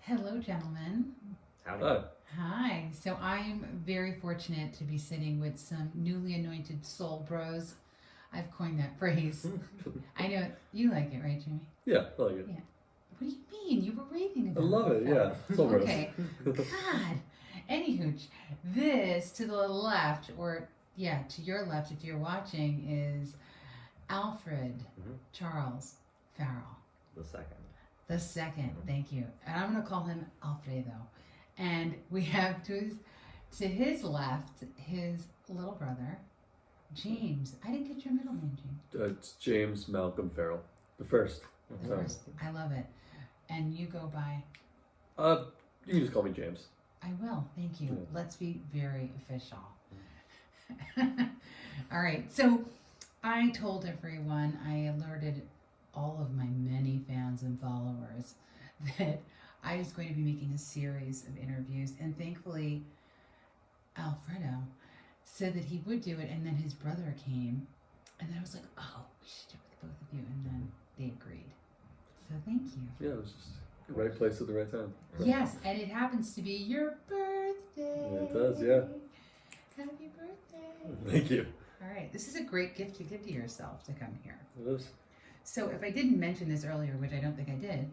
Hello, gentlemen. Howdy. Hi. Hi. So I'm very fortunate to be sitting with some newly anointed soul bros. I've coined that phrase. I know you like it, right, Jimmy? Yeah, I like it. Yeah. What do you mean? You were raving I about love it, before. yeah. Soul Bros. Okay. God. Anywho, this to the left, or yeah, to your left if you're watching, is Alfred Charles Farrel. The second. The second, thank you. And I'm going to call him Alfredo. And we have to his left, his little brother, James. I didn't get your middle name, James. It's James Malcolm Farrell, the first. The So, first. I love it. And you go by, you can just call me James. I will, thank you. Yeah. Let's be very official. All right, so I told everyone, I alerted all of my many fans and followers that I was going to be making a series of interviews, and thankfully Alfredo said that he would do it, and then his brother came, and then I was like, oh, we should do it with both of you, and then they agreed. So thank you. Yeah, it was just the right place at the right time. Yes, and it happens to be your birthday. Yeah, it does, yeah. Happy birthday. Thank you. All right, this is a great gift to give to yourself to come here. It is. So if I didn't mention this earlier, which I don't think I did,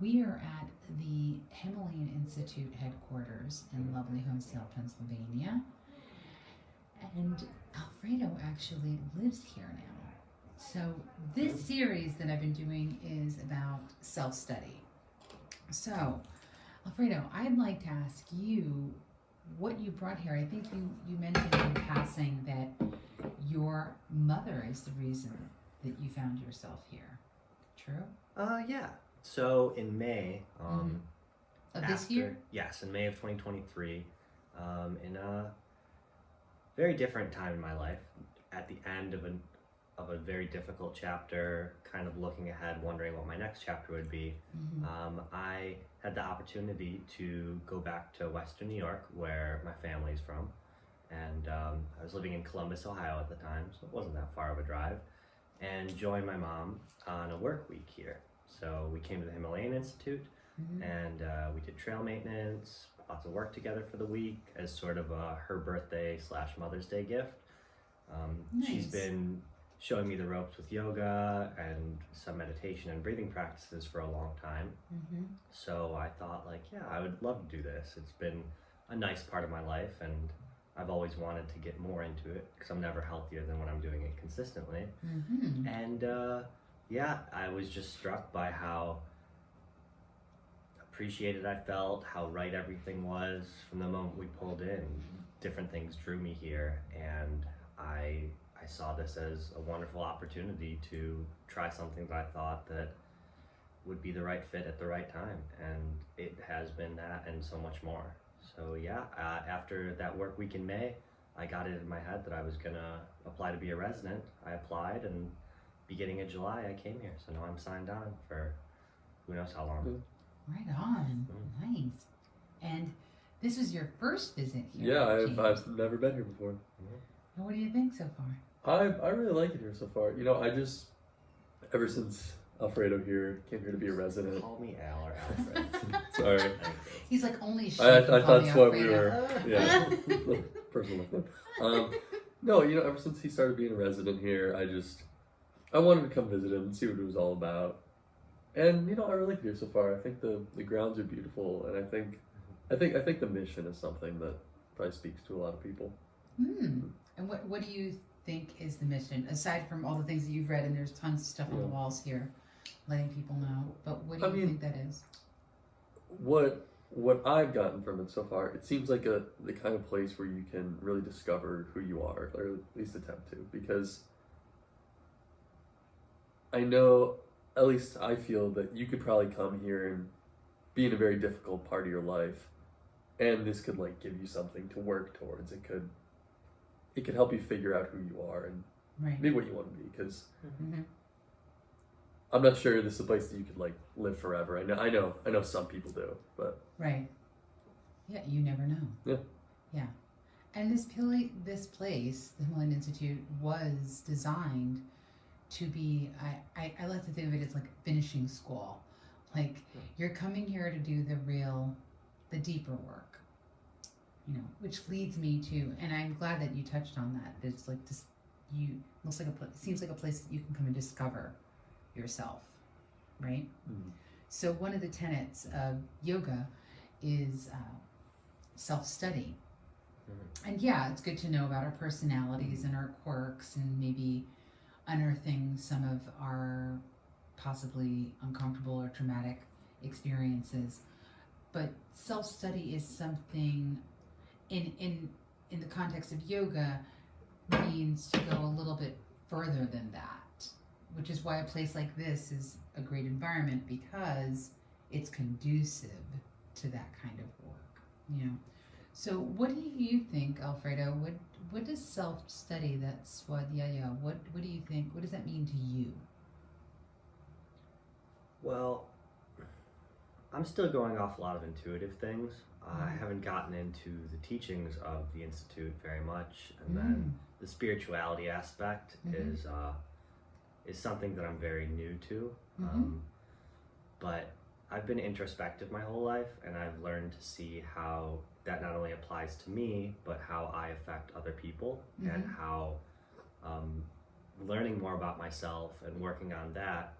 we are at the Himalayan Institute headquarters in lovely Homestead, Pennsylvania. And Alfredo actually lives here now. So this series that I've been doing is about self-study. So, Alfredo, I'd like to ask you what you brought here. I think you mentioned in passing that your mother is the reason that you found yourself here. True? Yeah. So in May, Of this year? Yes, in May of 2023, in a very different time in my life, at the end of a very difficult chapter, kind of looking ahead, wondering what my next chapter would be. I had the opportunity to go back to Western New York, where my family's from, and I was living in Columbus, Ohio at the time, so it wasn't that far of a drive, and joined my mom on a work week here. So we came to the Himalayan Institute, and we did trail maintenance, lots of work together for the week as sort of her birthday / Mother's Day gift. She's Nice. been showing me the ropes with yoga and some meditation and breathing practices for a long time. So I thought, like, yeah, I would love to do this. It's been a nice part of my life, and I've always wanted to get more into it because I'm never healthier than when I'm doing it consistently. And yeah, I was just struck by how appreciated I felt, how right everything was from the moment we pulled in. Different things drew me here, and I saw this as a wonderful opportunity to try something that I thought that would be the right fit at the right time, and it has been that and so much more. So yeah, after that work week in May, I got it in my head that I was gonna apply to be a resident. I applied, and beginning of July I came here, so now I'm signed on for who knows how long. Right on. Nice. And this was your first visit here. Yeah, James. I've never been here before. And what do you think so far? I really like it here so far. You know, ever since Alfredo here came here to be a resident. Call me Al or Alfred. Sorry. Thank you. He's like, only a sheep I can thought call me that's what we Alfredo. were. Yeah. Personal. No, you know, ever since he started being a resident here, I wanted to come visit him and see what it was all about. And you know, I really like it here so far. I think the grounds are beautiful, and I think the mission is something that probably speaks to a lot of people. And what do you think is the mission, aside from all the things that you've read, and there's tons of stuff on the walls here letting people know, but what do you think that is? What I've gotten from it so far, it seems like the kind of place where you can really discover who you are, or at least attempt to, because I know, at least I feel that you could probably come here and be in a very difficult part of your life, and this could like give you something to work towards. It could help you figure out who you are and be what you want to be, because I'm not sure this is a place that you could like live forever. I know some people do, but Right. Yeah, you never know. Yeah. Yeah. And this place, the Himalayan Institute, was designed to be, I like to think of it as like finishing school. Like, You're coming here to do the deeper work, which leads me to, and I'm glad that you touched on that. It's like this, seems like a place that you can come and discover yourself, right? Mm. So one of the tenets of yoga is self-study. And yeah, it's good to know about our personalities and our quirks and maybe unearthing some of our possibly uncomfortable or traumatic experiences. But self-study is something in the context of yoga means to go a little bit further than that, which is why a place like this is a great environment, because it's conducive to that kind of work. So what do you think, Alfredo? What does self-study, that swadhyaya, what do you think, what does that mean to you? Well, I'm still going off a lot of intuitive things. I haven't gotten into the teachings of the Institute very much, and then the spirituality aspect is something that I'm very new to. But I've been introspective my whole life, and I've learned to see how that not only applies to me, but how I affect other people, and how learning more about myself and working on that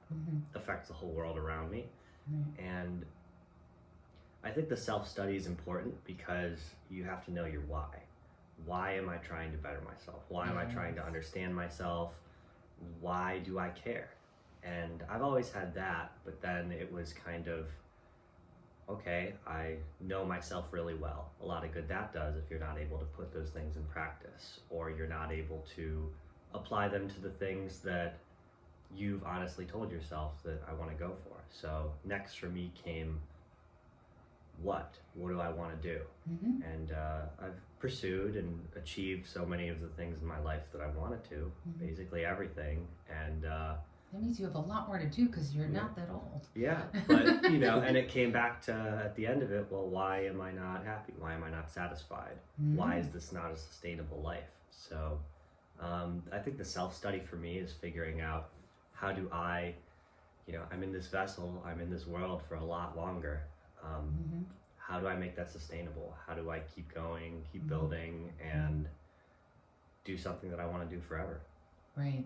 affects the whole world around me. And I think the self-study is important because you have to know your why. Why am I trying to better myself? Why am I trying to understand myself? Why do I care? And I've always had that, but then it was kind of, okay, I know myself really well. A lot of good that does if you're not able to put those things in practice, or you're not able to apply them to the things that you've honestly told yourself that I want to go for. So next for me came, what do I want to do? And I've pursued and achieved so many of the things in my life that I wanted to, basically everything. And that means you have a lot more to do because you're not that old. Yeah, but and it came back to, at the end of it, well, why am I not happy? Why am I not satisfied? Why is this not a sustainable life? So I think the self-study for me is figuring out, how do I, I'm in this vessel, I'm in this world for a lot longer. How do I make that sustainable? How do I keep going, keep building, and do something that I want to do forever? Right,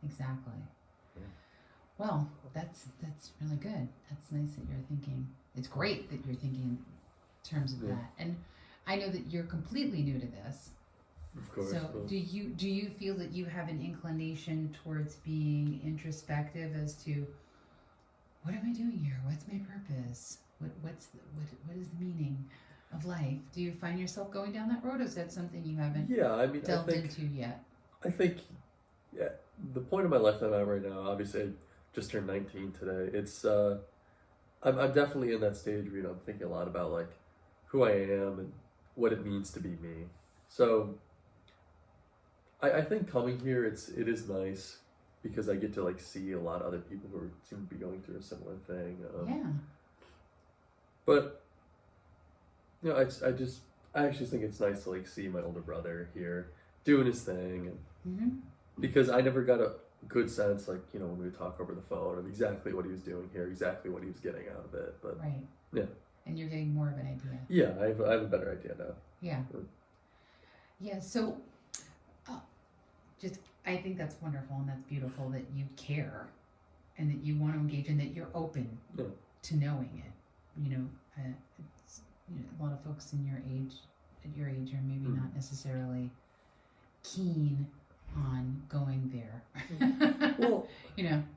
exactly. Yeah. Well, that's really good. That's nice that you're thinking. It's great that you're thinking in terms of that. And I know that you're completely new to this. Of course. So do you feel that you have an inclination towards being introspective as to, what am I doing here? What's my purpose? What is the meaning of life? Do you find yourself going down that road, or is that something you haven't delved into yet? I think, the point of my life that I'm at right now, obviously I just turned 19 today. It's I'm definitely in that stage where I'm thinking a lot about like who I am and what it means to be me. So I think coming here, it is nice because I get to like see a lot of other people who seem to be going through a similar thing. But I actually think it's nice to like see my older brother here doing his thing, and because I never got a good sense, like when we would talk over the phone, of exactly what he was doing here, exactly what he was getting out of it. But and you're getting more of an idea. Yeah, I have a better idea now. Yeah. So, I think that's wonderful and that's beautiful that you care, and that you want to engage, and that you're open to knowing it. It's, a lot of folks at your age are maybe not necessarily keen on going there. Well,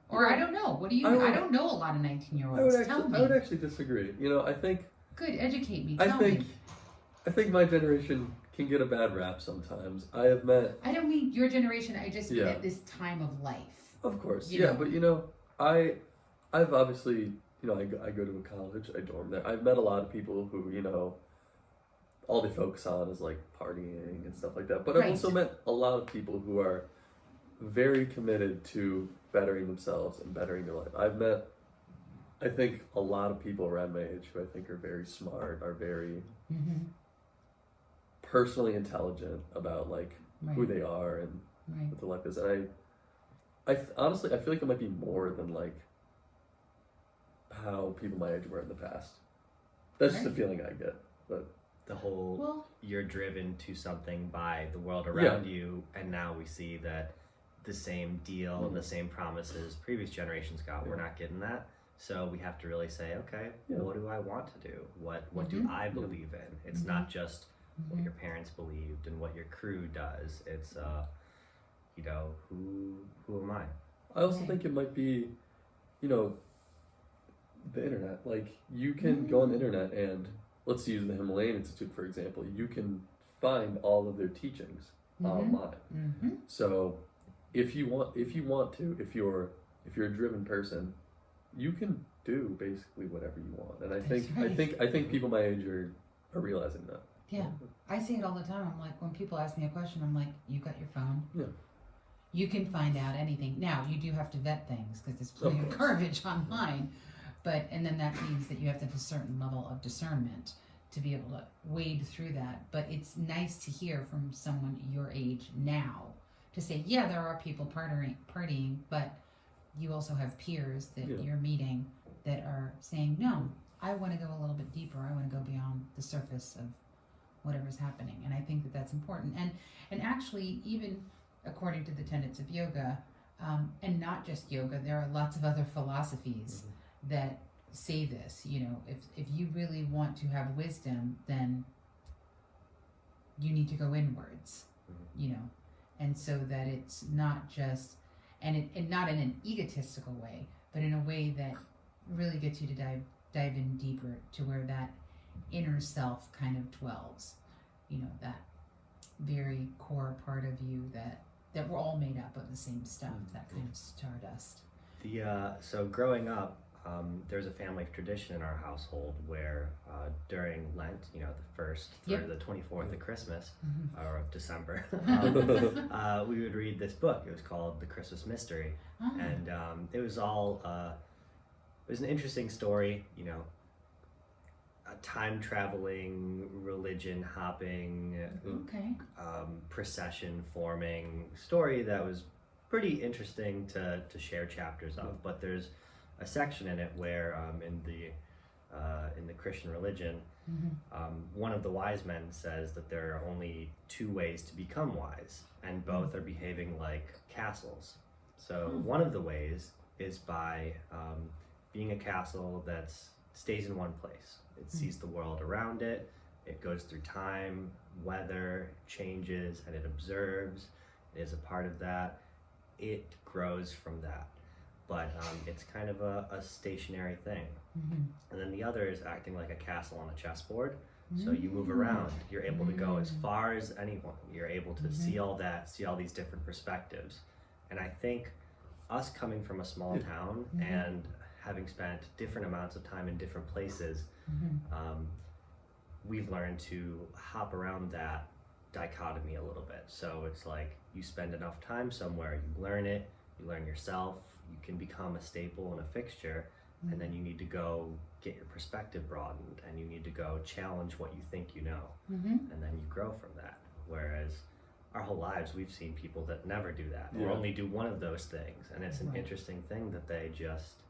or I don't know. What do you? I don't know a lot of 19-year-olds. Tell me. I would actually disagree. I think. Good, educate me. I think my generation can get a bad rap sometimes. I have met. I don't mean your generation. I just mean at this time of life. Of course, but I've obviously, I go to a college, I dorm there. I've met a lot of people who, all they focus on is like partying and stuff like that. But I've also met a lot of people who are very committed to bettering themselves and bettering their life. I've met, I think, a lot of people around my age who I think are very smart, are very personally intelligent about like who they are and what their life is. And I honestly, I feel like it might be more than like how people my age were in the past. That's just the feeling I get. But The whole Well, you're driven to something by the world around you, and now we see that the same deal and the same promises previous generations got, we're not getting that. So we have to really say, okay, what do I want to do? What do I believe in? It's not just what your parents believed and what your crew does. It's you know, who am I? I also think it might be, you know, the internet. Like, you can go on the internet and, let's use the Himalayan Institute, for example. You can find all of their teachings online. So if you want to, if you're a driven person, you can do basically whatever you want. And I think people my age are realizing that. yeah, I see it all the time. I'm like, when people ask me a question, I'm like, you got your phone? Yeah. You can find out anything. Now, you do have to vet things because there's plenty of garbage online. And then that means that you have to have a certain level of discernment to be able to wade through that. But it's nice to hear from someone your age now to say, yeah, there are people partying, but you also have peers that you're meeting that are saying, no, I want to go a little bit deeper. I want to go beyond the surface of whatever's happening. And I think that that's important. And actually, even according to the tenets of yoga, and not just yoga, there are lots of other philosophies that say this. You know, if you really want to have wisdom, then you need to go inwards, you know, and so that it's not just, and not in an egotistical way, but in a way that really gets you to dive in deeper to where that inner self kind of dwells, you know, that very core part of you that we're all made up of the same stuff, that kind of stardust. So growing up, there's a family tradition in our household where during Lent, you know, the 1st through the 24th of Christmas, or of December, we would read this book. It was called The Christmas Mystery. And it was all, it was an interesting story, you know, a time traveling, religion hopping, procession forming story that was pretty interesting to share chapters of. But there's a section in it where in the Christian religion, one of the wise men says that there are only 2 ways to become wise, and both are behaving like castles. So one of the ways is by being a castle that stays in one place. It sees the world around it, it goes through time, weather, changes, and it observes, it is a part of that, it grows from that. But it's kind of a stationary thing. And then the other is acting like a castle on a chessboard. So you move around, you're able to go as far as anyone. You're able to see all that, see all these different perspectives. And I think us coming from a small town and having spent different amounts of time in different places, we've learned to hop around that dichotomy a little bit. So it's like you spend enough time somewhere, you learn it, you learn yourself, you can become a staple and a fixture, and then you need to go get your perspective broadened, and you need to go challenge what you think you know, and then you grow from that. Whereas our whole lives we've seen people that never do that, or only do one of those things, and it's an interesting thing that they just,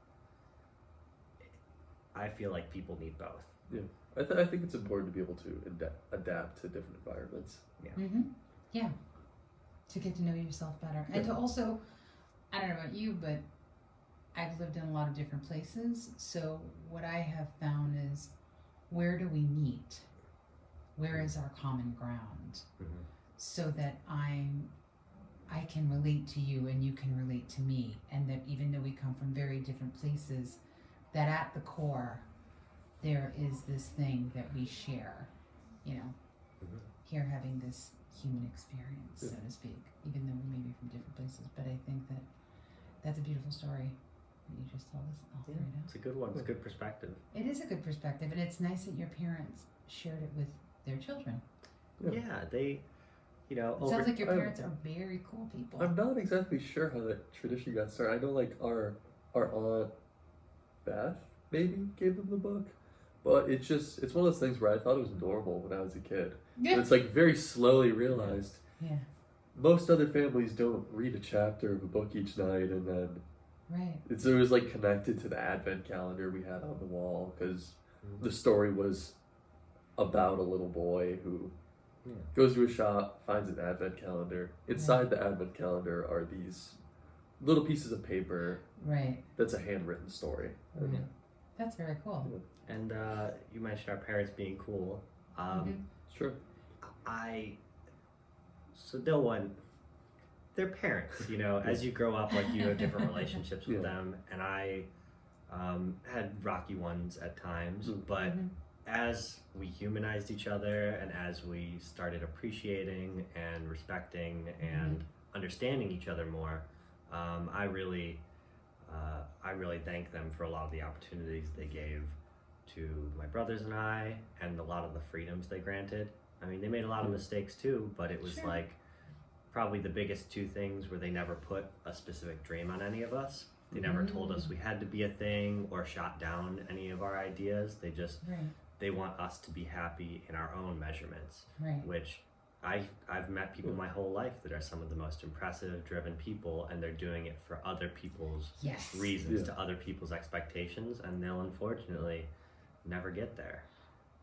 I feel like people need both. Yeah, I think it's important to be able to adapt to different environments. Yeah, to get to know yourself better, and to also, I don't know about you, but I've lived in a lot of different places. So what I have found is, where do we meet? Where is our common ground? So that I can relate to you and you can relate to me, and that even though we come from very different places, that at the core there is this thing that we share, you know, here having this human experience, so to speak, even though we may be from different places. But I think that that's a beautiful story that you just told us all right now. It's a good one. It's a good perspective. It is a good perspective, and it's nice that your parents shared it with their children. Yeah, they, you know, It sounds like your parents are very cool people. I'm not exactly sure how that tradition got started. I know, like, our aunt Beth maybe gave them the book, but it's one of those things where I thought it was normal when I was a kid. But it's like very slowly realized. Yeah. Most other families don't read a chapter of a book each night and then Right. It was like connected to the Advent calendar we had on the wall because the story was about a little boy who goes to a shop, finds an Advent calendar. Inside the Advent calendar are these little pieces of paper. Right. That's a handwritten story. Right. That's very cool. And you mentioned our parents being cool. Sure. So no one, they're parents, you know, as you grow up, like you have different relationships with them, and I had rocky ones at times, but as we humanized each other and as we started appreciating and respecting and understanding each other more, I really thank them for a lot of the opportunities they gave to my brothers and I, and a lot of the freedoms they granted. I mean, they made a lot of mistakes too, but it was like probably the biggest two things where they never put a specific dream on any of us. They never told us we had to be a thing or shot down any of our ideas. They just, they want us to be happy in our own measurements, which I've met people my whole life that are some of the most impressive, driven people, and they're doing it for other people's reasons, to other people's expectations, and they'll unfortunately never get there.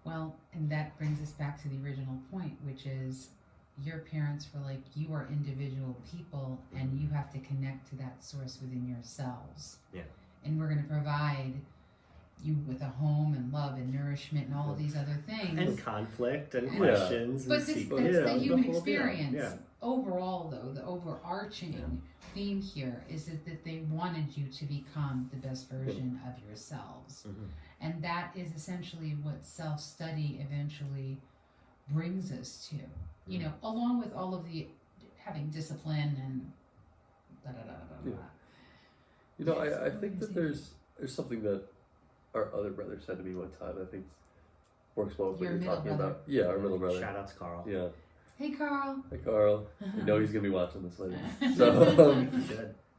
Well, and that brings us back to the original point, which is your parents were like, you are individual people and you have to connect to that source within yourselves. And we're going to provide you with a home and love and nourishment and all of these other things. And conflict and questions. But and that's the human experience. Overall, though, the overarching theme here is that they wanted you to become the best version of yourselves. And that is essentially what self-study eventually brings us to. You know, along with all of the having discipline and You know, I think that there's something that our other brother said to me one time. I think works well with what you're talking about. Yeah, our middle brother. Shout out to Carl. Yeah. Hey, Carl. Hey, Carl. You know he's gonna be watching this later. So,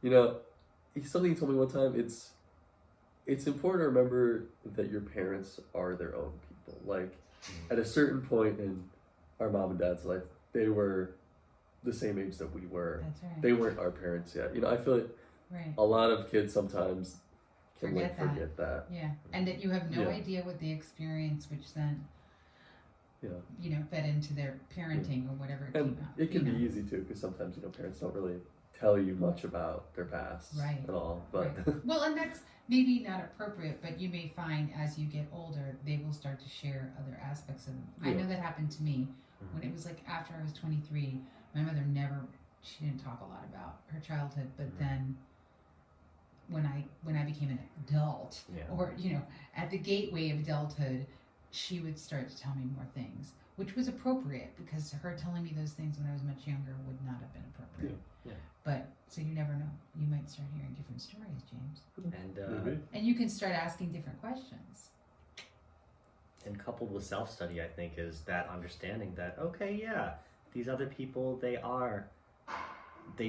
you know, something he told me one time. It's important to remember that your parents are their own people. Like, at a certain point in our mom and dad's life, they were the same age that we were. That's right. They weren't our parents yet. You know, I feel like a lot of kids sometimes can forget that. Yeah, and that you have no idea what they experience, which then you know, fed into their parenting or whatever it and came out. It can be easy too, because sometimes, you know, parents don't really tell you much about their past at all. But well, and that's maybe not appropriate, but you may find as you get older, they will start to share other aspects of them. I know that happened to me when it was like after I was 23. My mother she didn't talk a lot about her childhood, but then when I became an adult, or you know, at the gateway of adulthood, she would start to tell me more things, which was appropriate because her telling me those things when I was much younger would not have been appropriate. But so you never know, you might start hearing different stories, James, and you can start asking different questions. And coupled with self-study, I think, is that understanding that these other people, they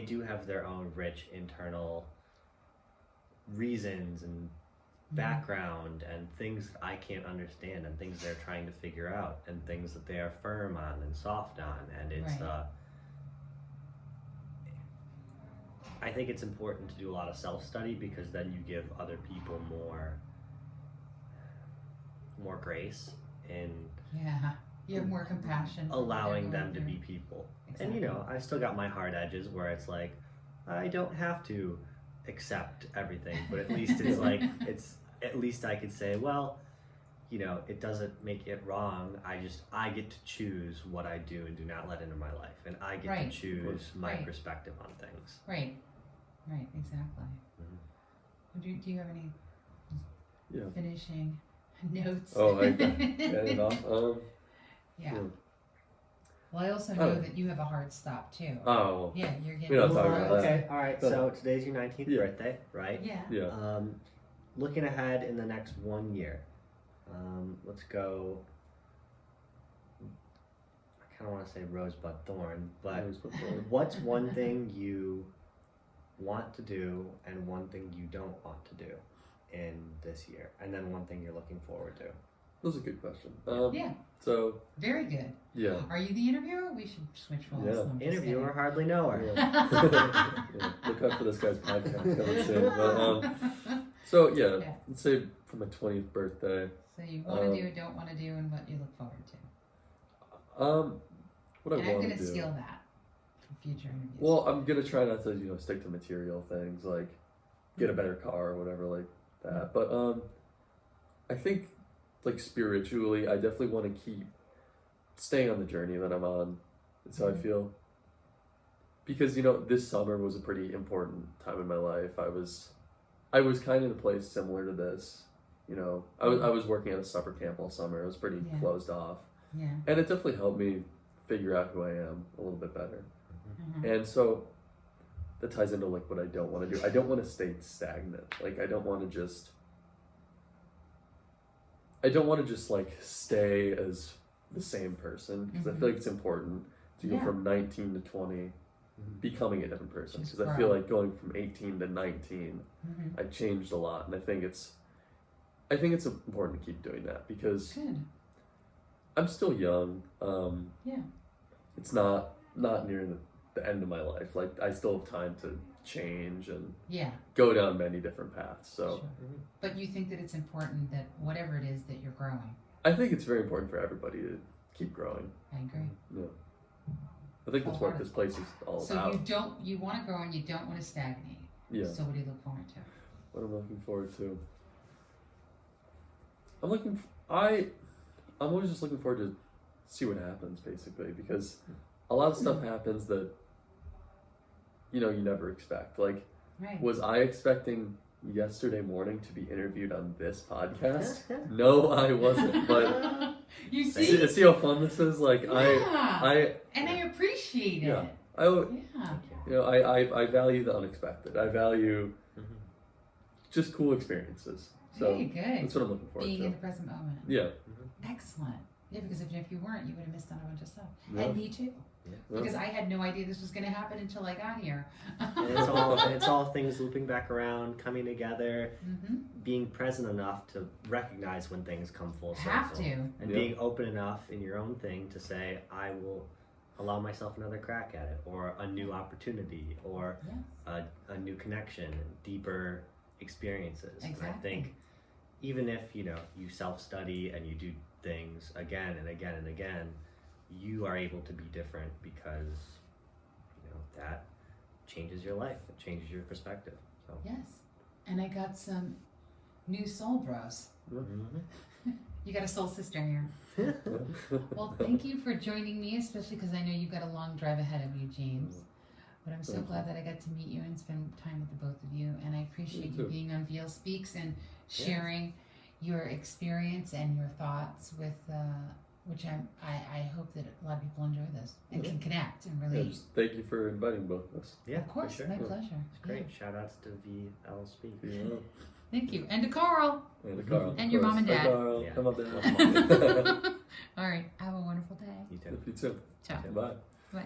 do have their own rich internal reasons and background and things that I can't understand and things they're trying to figure out and things that they are firm on and soft on, and it's I think it's important to do a lot of self-study because then you give other people more grace in you have more compassion, allowing them to be people. And you know, I still got my hard edges where it's like I don't have to accept everything, but at least it's like at least I could say, well, you know, it doesn't make it wrong. I get to choose what I do and do not let into my life, and I get to choose my perspective on things. Right, exactly. Do you have any finishing notes? Oh, I got it off. Well, I also know that you have a hard stop too. Oh. Yeah, you're getting. We're not talking about that. Okay, all right. So today's your 19th birthday, right? Yeah. Looking ahead in the next 1 year, let's go. I kind of want to say rosebud thorn, but what's one thing you want to do and one thing you don't want to do in this year, and then one thing you're looking forward to? That was a good question. Yeah. So, Very good. yeah. Are you the interviewer? We should switch roles. Yeah. No, I'm just Interviewer, hardly know her. Yeah. Look out for this guy's podcast coming soon. But, so, yeah, Yeah. let's say for my 20th birthday. So you want to do, don't want to do, and what you look forward to. What And I I'm want going to to do. steal that for future interviews. Well, I'm gonna try not to, stick to material things like get a better car or whatever like that. But I think like spiritually, I definitely want to keep staying on the journey that I'm on. That's how I feel. Because this summer was a pretty important time in my life. I was kind of in a place similar to this. I was working at a summer camp all summer. It was pretty Yeah. closed off, yeah. and it definitely helped me figure out who I am a little bit better. Mhm. And so that ties into like what I don't want to do. I don't want to stay stagnant. Like I don't want to just like stay as the same person because I feel like it's important to go Yeah. from 19 to 20 becoming a different person Just because I feel grow. like going from 18 to 19 Mhm. I changed a lot, and I think it's important to keep doing that because Good. I'm still young. Yeah. It's not near the end of my life. Like I still have time to change and Yeah. go down many different paths. So Sure. But you think that it's important that whatever it is that you're growing. I think it's very important for everybody to keep growing. I agree. Yeah. I think that's what this place is all So about. you want to grow and you don't want to stagnate. Yeah. So what do you look forward to? What I'm looking forward to. I'm always just looking forward to see what happens basically because a lot of stuff happens that you never expect. Like Right. was I expecting yesterday morning to be interviewed on this podcast? No, I wasn't. But You see? see how fun this is? Like Yeah. And I appreciate Yeah. it. I Yeah. I value the unexpected. I value just cool experiences. So Very good. that's what I'm looking forward Being to. in the present moment. Yeah. Excellent. Yeah, because if you weren't, you would have missed on a bunch of stuff. Yeah. And me too. Yeah. Because I had no idea this was going to happen until I got here. And it's all things looping back around, coming together, being present enough to recognize when things come full circle. Have to. And being open enough in your own thing to say, I will allow myself another crack at it, or a new opportunity, or a new connection, deeper experiences. Exactly. And I think even if you self-study and you do things again and again and again, you are able to be different because that changes your life. It changes your perspective. So Yes. And I got some new soul bros. You got a soul sister here. Well, thank you for joining me, especially because I know you've got a long drive ahead of you, James. But I'm so Thank glad that I got to meet you and spend time with the both of you. And I appreciate Me you too. being on VL Speaks and sharing your experience and your thoughts with, which I hope that a lot of people enjoy this and can connect and Yeah, relate. just thank you for inviting both of us. yeah, Of course, for sure. my Yeah. pleasure. It's great. Shout outs to VL Speak. Yeah. Thank you. And to Carl. And Carl. And of your course. mom and Hi, dad. Carl. Yeah. Come up there. All right. Have a wonderful day. You too. You too. Ciao. Bye. Bye.